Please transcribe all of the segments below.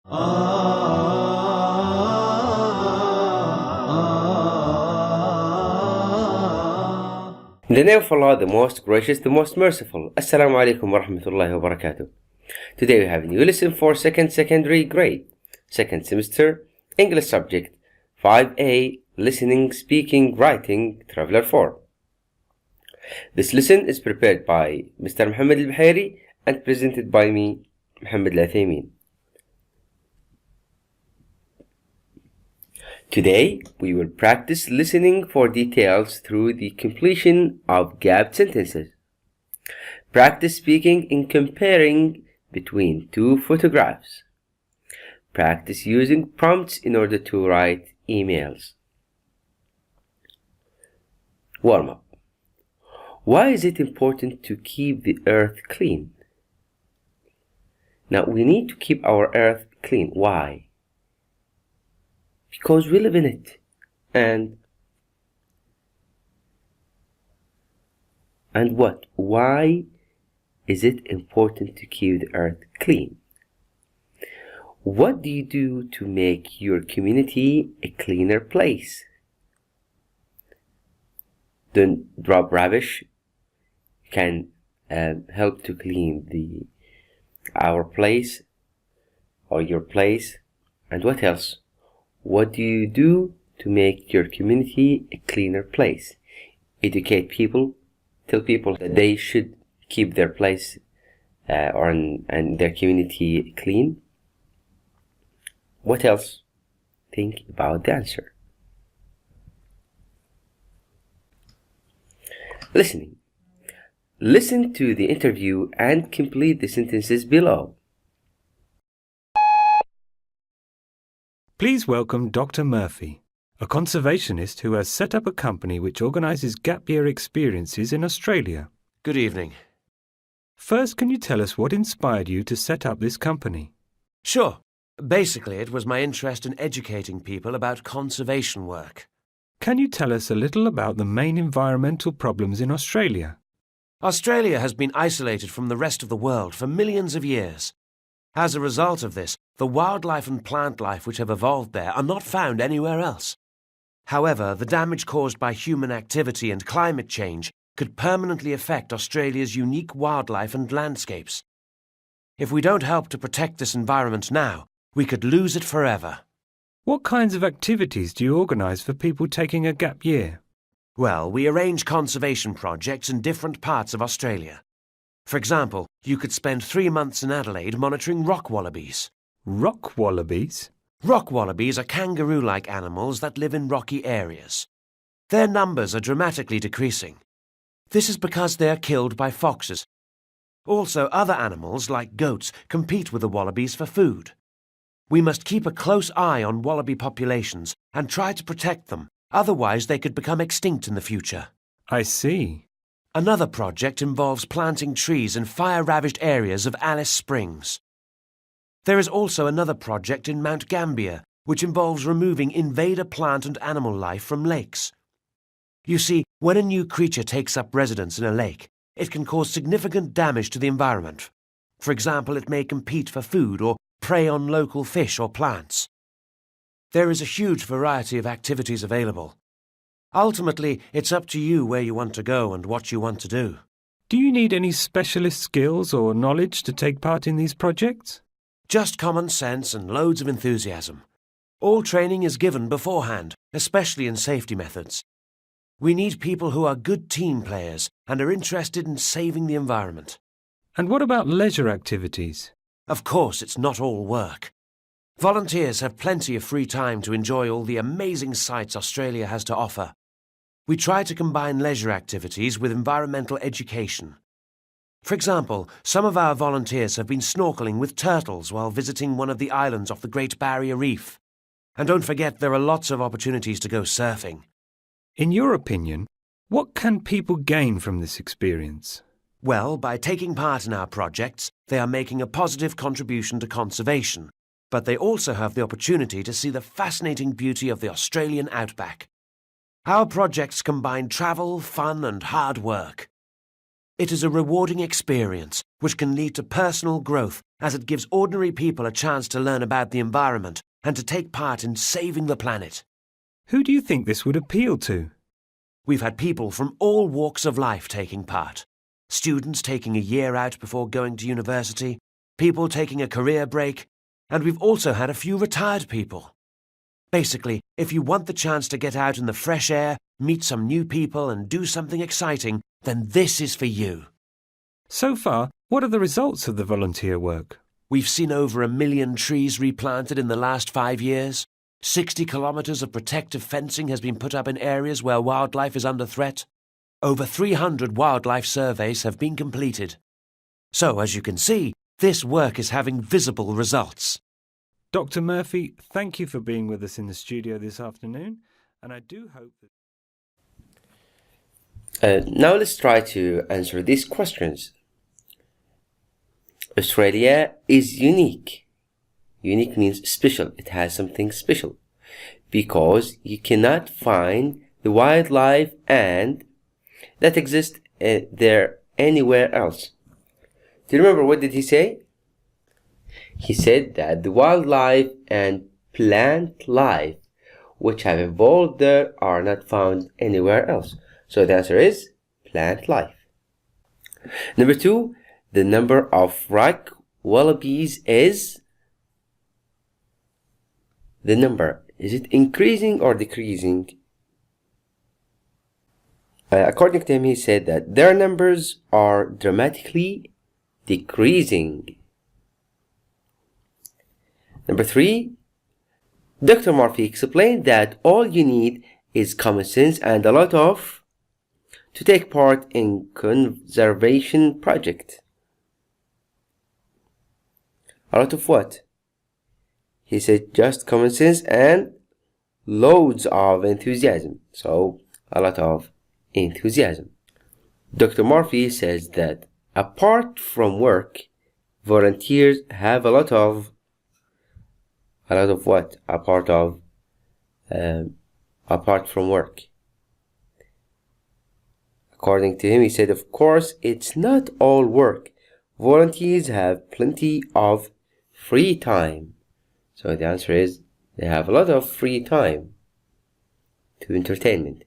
The name of Allah, the most gracious, the most merciful. Assalamu alaikum wa rahmatullahi wa barakatuh. Today we have a new lesson for second secondary grade, second semester, English subject, 5A, listening, speaking, writing, traveler 4. This lesson is prepared by Mr. Muhammad al-Bahari and presented by me, Muhammad al-Athaymin. Today, we will practice listening for details through the completion of gapped sentences. Practice speaking in comparing between two photographs. Practice using prompts in order to write emails. Warm-up. Why is it important to keep the earth clean? Now, we need to keep our earth clean. Why? Because we live in it. And what? Why is it important to keep the earth clean? What do you do to make your community a cleaner place? Don't drop rubbish. You can help to clean our place or your place. And what else? What do you do to make your community a cleaner place? Educate people, tell people that they should keep their place and their community clean. What else? Think about the answer. Listening. Listen to the interview and complete the sentences below. Please welcome Dr. Murphy, a conservationist who has set up a company which organises gap year experiences in Australia. Good evening. First, can you tell us what inspired you to set up this company? Sure. Basically, it was my interest in educating people about conservation work. Can you tell us a little about the main environmental problems in Australia? Australia has been isolated from the rest of the world for millions of years. As a result of this, the wildlife and plant life which have evolved there are not found anywhere else. However, the damage caused by human activity and climate change could permanently affect Australia's unique wildlife and landscapes. If we don't help to protect this environment now, we could lose it forever. What kinds of activities do you organise for people taking a gap year? Well, we arrange conservation projects in different parts of Australia. For example, you could spend 3 months in Adelaide monitoring rock wallabies. Rock wallabies? Rock wallabies are kangaroo-like animals that live in rocky areas. Their numbers are dramatically decreasing. This is because they are killed by foxes. Also, other animals, like goats, compete with the wallabies for food. We must keep a close eye on wallaby populations and try to protect them, otherwise they could become extinct in the future. I see. Another project involves planting trees in fire-ravaged areas of Alice Springs. There is also another project in Mount Gambier, which involves removing invader plant and animal life from lakes. You see, when a new creature takes up residence in a lake, it can cause significant damage to the environment. For example, it may compete for food or prey on local fish or plants. There is a huge variety of activities available. Ultimately, it's up to you where you want to go and what you want to do. Do you need any specialist skills or knowledge to take part in these projects? Just common sense and loads of enthusiasm. All training is given beforehand, especially in safety methods. We need people who are good team players and are interested in saving the environment. And what about leisure activities? Of course, it's not all work. Volunteers have plenty of free time to enjoy all the amazing sights Australia has to offer. We try to combine leisure activities with environmental education. For example, some of our volunteers have been snorkeling with turtles while visiting one of the islands off the Great Barrier Reef. And don't forget, there are lots of opportunities to go surfing. In your opinion, what can people gain from this experience? Well, by taking part in our projects, they are making a positive contribution to conservation, but they also have the opportunity to see the fascinating beauty of the Australian outback. Our projects combine travel, fun and hard work. It is a rewarding experience which can lead to personal growth as it gives ordinary people a chance to learn about the environment and to take part in saving the planet. Who do you think this would appeal to? We've had people from all walks of life taking part. Students taking a year out before going to university, people taking a career break, and we've also had a few retired people. Basically, if you want the chance to get out in the fresh air, meet some new people and do something exciting, then this is for you. So far, what are the results of the volunteer work? We've seen over 1 million trees replanted in the last 5 years. 60 kilometres of protective fencing has been put up in areas where wildlife is under threat. Over 300 wildlife surveys have been completed. So, as you can see, this work is having visible results. Dr. Murphy, thank you for being with us in the studio this afternoon, and I do hope that... Now let's try to answer these questions. Australia is unique. Unique means special. It has something special because you cannot find the wildlife and that exists there anywhere else. Do you remember what did he say? He said that the wildlife and plant life which have evolved there are not found anywhere else. So the answer is plant life. Number 2, the number of rock wallabies is... The number, is it increasing or decreasing? According to him, he said that their numbers are dramatically decreasing. Number 3, Dr. Murphy explained that all you need is common sense and a lot of to take part in conservation project. A lot of what? He said just common sense and loads of enthusiasm. So a lot of enthusiasm. Dr. Murphy says that apart from work, volunteers have a lot of what? Apart from work. According to him, he said, of course, it's not all work. Volunteers have plenty of free time. So the answer is they have a lot of free time to entertainment.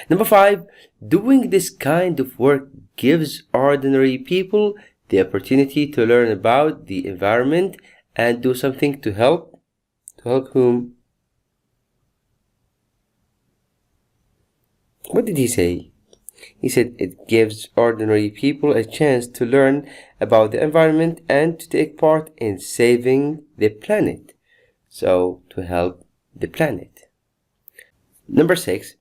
Number 5, doing this kind of work gives ordinary people the opportunity to learn about the environment and do something to help whom? What did he say? He said it gives ordinary people a chance to learn about the environment and to take part in saving the planet. So, to help the planet. Number 6,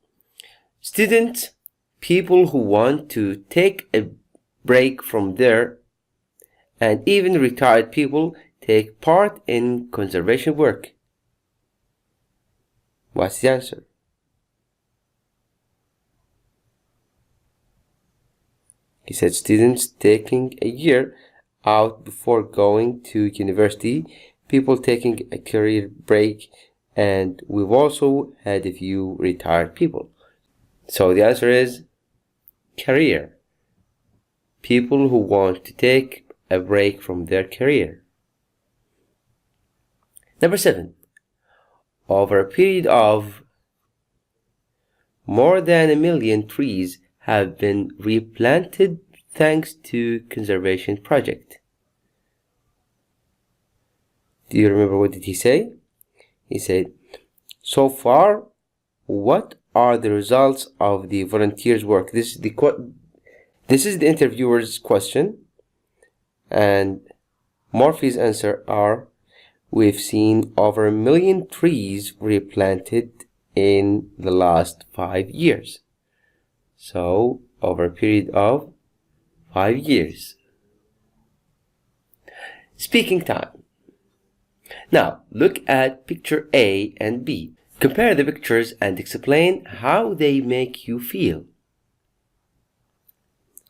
students, people who want to take a break from there, and even retired people take part in conservation work. What's the answer? He said students taking a year out before going to university, people taking a career break, and we've also had a few retired people. So the answer is career. People who want to take a break from their career. Number 7, over a period of more than 1 million trees have been replanted thanks to conservation project. Do you remember what did he say? He said, so far, what are the results of the volunteers' work? This is the interviewer's question, and Murphy's answer are, we've seen over 1 million trees replanted in the last 5 years. So, over a period of 5 years. Speaking time. Now, look at picture A and B. Compare the pictures and explain how they make you feel.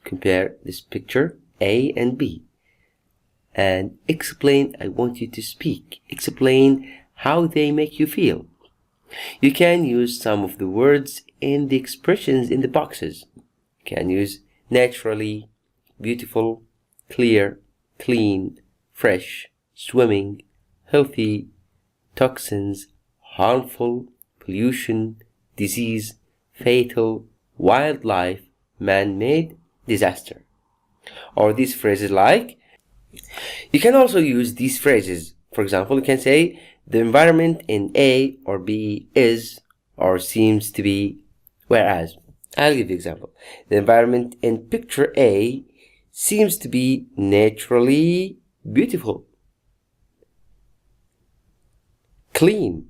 Compare this picture A and B. And explain, I want you to speak. Explain how they make you feel. You can use some of the words in the expressions in the boxes. You can use naturally, beautiful, clear, clean, fresh, swimming, healthy, toxins, harmful, pollution, disease, fatal, wildlife, man-made, disaster. Or these phrases like, you can also use these phrases. For example, you can say, the environment in A or B is or seems to be, whereas, I'll give you an example. The environment in picture A seems to be naturally beautiful, clean,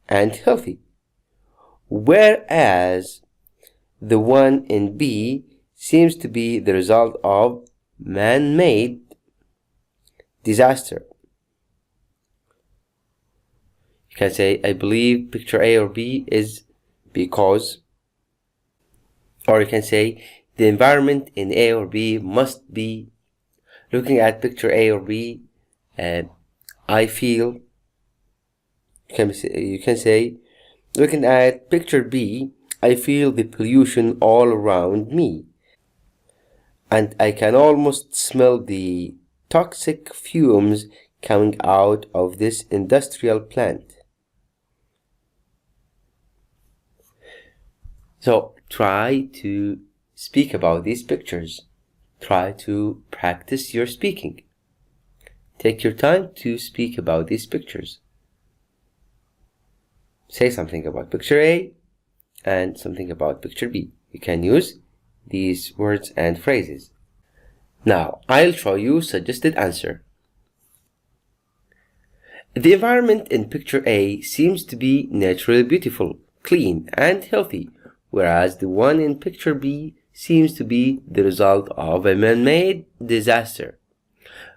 and healthy, whereas the one in B seems to be the result of man-made disaster. You can say, I believe picture A or B is because, or you can say, the environment in A or B must be, looking at picture A or B, I feel, you can say, looking at picture B, I feel the pollution all around me, and I can almost smell the toxic fumes coming out of this industrial plant. So try to speak about these pictures. Try to practice your speaking. Take your time to speak about these pictures. Say something about picture A and something about picture B. You can use these words and phrases. Now, I'll show you suggested answer. The environment in picture A seems to be naturally beautiful, clean, and healthy, whereas the one in picture B seems to be the result of a man-made disaster.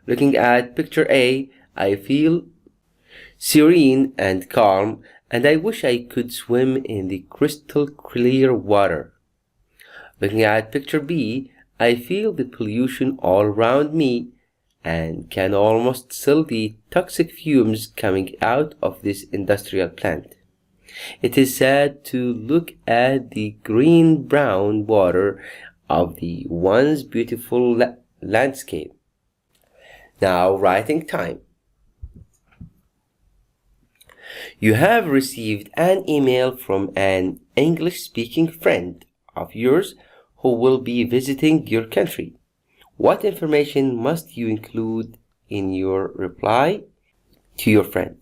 Looking at picture A, I feel serene and calm, and I wish I could swim in the crystal clear water. Looking at picture B, I feel the pollution all around me and can almost smell the toxic fumes coming out of this industrial plant. It is sad to look at the green-brown water of the once beautiful landscape. Now, writing time. You have received an email from an English-speaking friend of yours who will be visiting your country. What information must you include in your reply to your friend?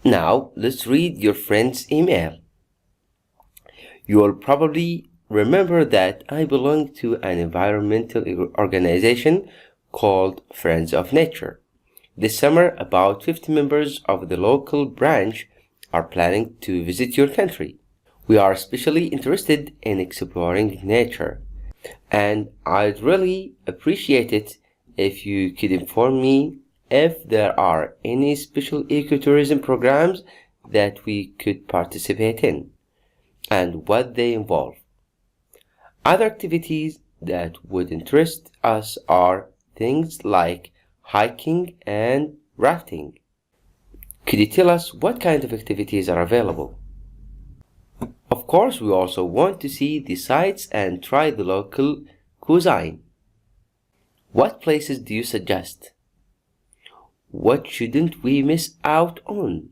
Now, let's read your friend's email. You will probably remember that I belong to an environmental organization called Friends of Nature. This summer, about 50 members of the local branch are planning to visit your country. We are especially interested in exploring nature, and I'd really appreciate it if you could inform me if there are any special ecotourism programs that we could participate in and what they involve. Other activities that would interest us are things like hiking and rafting. Could you tell us what kind of activities are available? Of course, we also want to see the sights and try the local cuisine. What places do you suggest? What shouldn't we miss out on?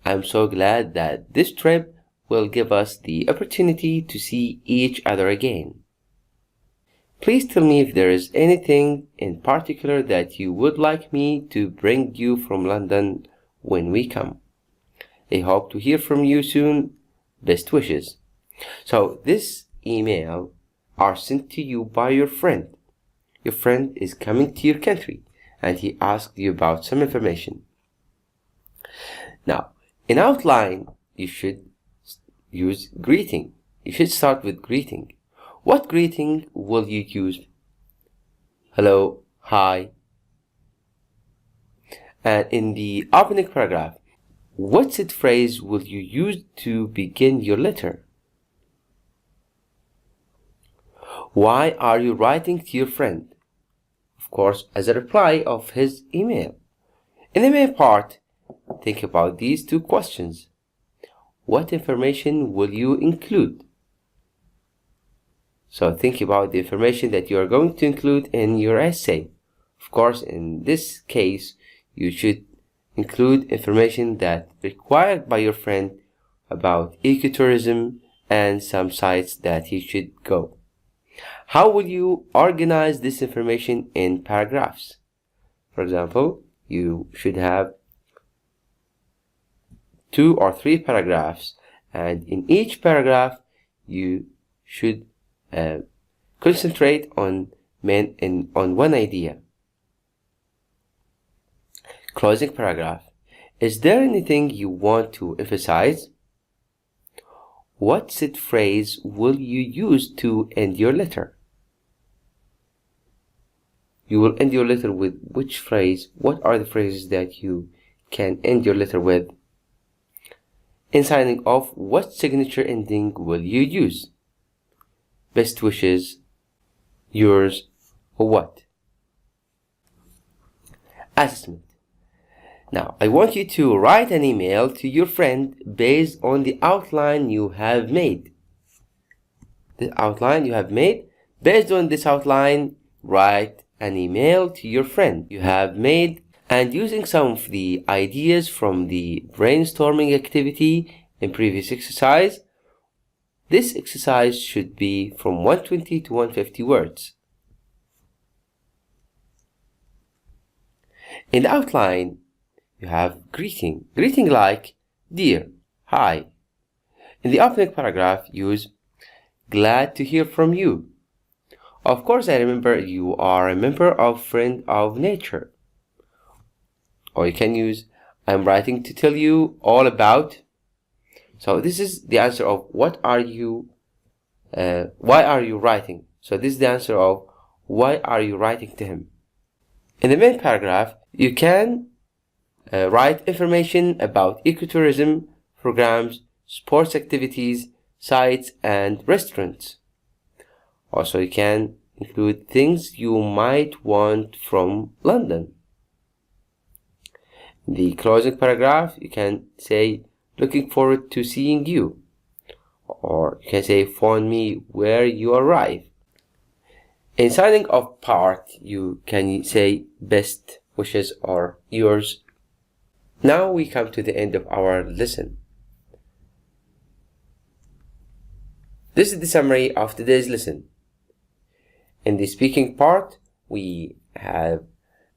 I'm so glad that this trip will give us the opportunity to see each other again. Please tell me if there is anything in particular that you would like me to bring you from London when we come. I hope to hear from you soon. Best wishes. So this email are sent to you by your friend. Your friend is coming to your country and he asked you about some information. Now, in outline, you should use greeting. You should start with greeting. What greeting will you use? Hello, hi. And in the opening paragraph, what said phrase will you use to begin your letter? Why are you writing to your friend? Of course, as a reply of his email. In the main part, think about these two questions. What information will you include? So think about the information that you are going to include in your essay. Of course, in this case, you should include information that required by your friend about ecotourism and some sites that he should go. How will you organize this information in paragraphs? For example, you should have 2 or 3 paragraphs, and in each paragraph you should concentrate on one idea. Closing paragraph. Is there anything you want to emphasize? What set phrase will you use to end your letter? You will end your letter with which phrase? What are the phrases that you can end your letter with? In signing off, what signature ending will you use? Best wishes, yours, or what? Assessment. Now, I want you to write an email to your friend based on the outline you have made. The outline you have made. Based on this outline, write an email to your friend you have made, and using some of the ideas from the brainstorming activity in previous exercise. This exercise should be from 120 to 150 words. In the outline, you have greeting like dear, hi. In the opening paragraph, use glad to hear from you. Of course, I remember you are a member of Friend of Nature. Or you can use I'm writing to tell you all about. So this is the answer of why are you writing? So this is the answer of why are you writing to him? In the main paragraph, you can write information about ecotourism programs, sports activities, sites, and restaurants. Also, you can include things you might want from London. In the closing paragraph, you can say, looking forward to seeing you. Or you can say, phone me where you arrive. In signing off part, you can say, best wishes or yours. Now we come to the end of our lesson. This is the summary of today's lesson. In the speaking part, we have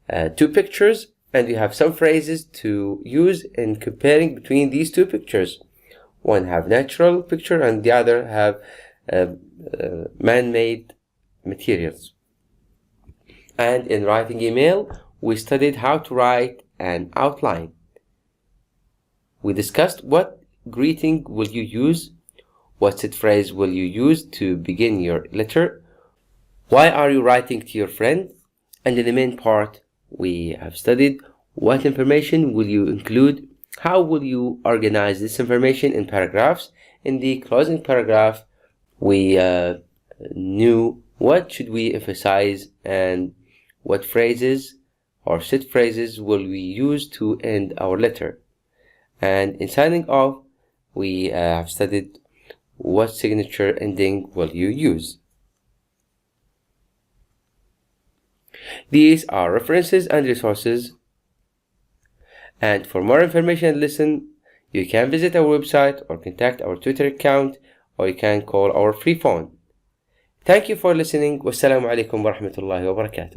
2 pictures, and we have some phrases to use in comparing between these 2 pictures. One have natural picture and the other have man-made materials. And in writing email, we studied how to write an outline. We discussed what greeting will you use, what set phrase will you use to begin your letter, why are you writing to your friend, and in the main part, we have studied what information will you include, how will you organize this information in paragraphs. In the closing paragraph, we knew what should we emphasize and what phrases or set phrases will we use to end our letter. And in signing off, we have studied what signature ending will you use. These are references and resources, and for more information and listen, you can visit our website or contact our Twitter account, or you can call our free phone. Thank you for listening. Wassalamu alaikum wa rahmatullahi wa barakatuh.